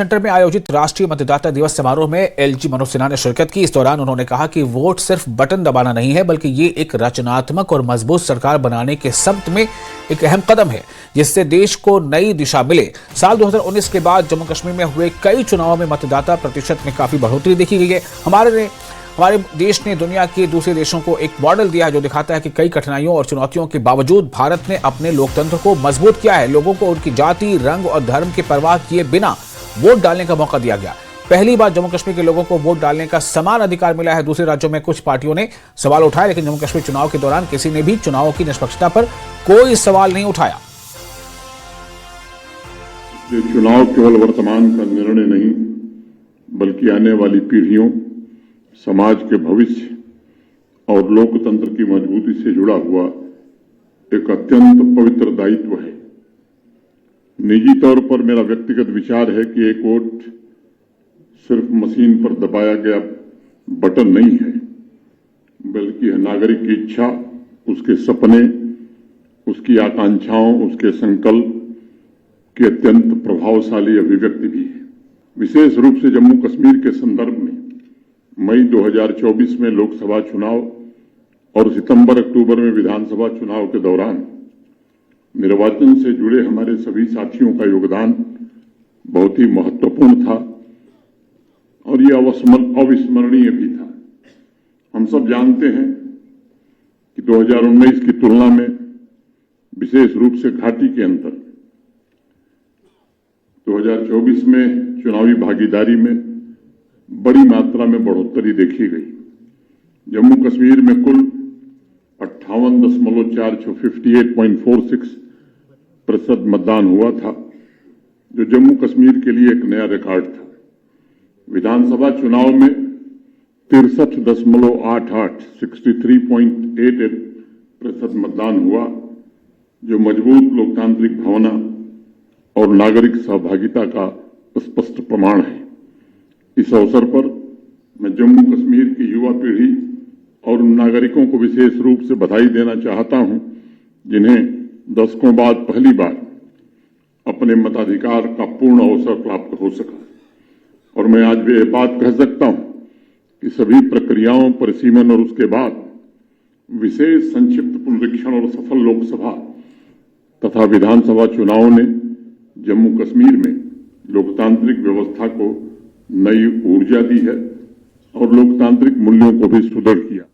Centre में आयोजित राष्ट्रीय मतदाता दिवस समारोह में एलजी मनोज सिन्हा ने शिरकत की। इस दौरान उन्होंने कहा कि वोट सिर्फ बटन दबाना नहीं है, बल्कि ये एक रचनात्मक और मजबूत सरकार बनाने के सब्त में एक अहम कदम है, जिससे देश को नई दिशा मिले। साल 2019 के बाद जम्मू कश्मीर में हुए कई चुनावों में मतदाता प्रतिशत में काफी बढ़ोतरी देखी गई है। हमारे देश ने दुनिया के दूसरे देशों को एक मॉडल दिया है, जो दिखाता है कि कई कठिनाइयों और चुनौतियों के बावजूद भारत ने अपने लोकतंत्र को मजबूत किया है। लोगों को उनकी जाति, रंग और धर्म की परवाह किए बिना वोट डालने का मौका दिया गया। पहली बार जम्मू कश्मीर के लोगों को वोट डालने का समान अधिकार मिला है। दूसरे राज्यों में कुछ पार्टियों ने सवाल उठाए, लेकिन जम्मू कश्मीर चुनाव के दौरान किसी ने भी चुनाव की निष्पक्षता पर कोई सवाल नहीं उठाया। ये चुनाव केवल वर्तमान का निर्णय नहीं, बल्कि आने वाली पीढ़ियों, समाज के भविष्य और लोकतंत्र की मजबूती से जुड़ा हुआ एक अत्यंत पवित्र दायित्व है। निजी तौर पर मेरा व्यक्तिगत विचार है कि एक वोट सिर्फ मशीन पर दबाया गया बटन नहीं है, बल्कि यह नागरिक की इच्छा, उसके सपने, उसकी आकांक्षाओं, उसके संकल्प की अत्यंत प्रभावशाली अभिव्यक्ति भी है। विशेष रूप से जम्मू कश्मीर के संदर्भ में मई 2024 में लोकसभा चुनाव और सितंबर-अक्टूबर में विधानसभा चुनाव के दौरान निर्वाचन से जुड़े हमारे सभी साथियों का योगदान बहुत ही महत्वपूर्ण था और ये अविस्मरणीय भी था। हम सब जानते हैं कि 2019 की तुलना में विशेष रूप से घाटी के अंदर 2024 में चुनावी भागीदारी में बड़ी मात्रा में बढ़ोतरी देखी गई। जम्मू कश्मीर में कुल 58.46% मतदान हुआ था, जो जम्मू कश्मीर के लिए एक नया रिकॉर्ड था। विधानसभा चुनाव में 63.88 मतदान हुआ, जो मजबूत लोकतांत्रिक भावना और नागरिक सहभागिता का स्पष्ट प्रमाण है। इस अवसर पर मैं जम्मू कश्मीर की युवा पीढ़ी और उन नागरिकों को विशेष रूप से बधाई देना चाहता हूं, जिन्हें दशकों बाद पहली बार अपने मताधिकार का पूर्ण अवसर प्राप्त हो सका। और मैं आज भी ये बात कह सकता हूं कि सभी प्रक्रियाओं, परिसीमन और उसके बाद विशेष संक्षिप्त पुनरीक्षण और सफल लोकसभा तथा विधानसभा चुनावों ने जम्मू कश्मीर में लोकतांत्रिक व्यवस्था को नई ऊर्जा दी है और लोकतांत्रिक मूल्यों को भी सुदृढ़ किया।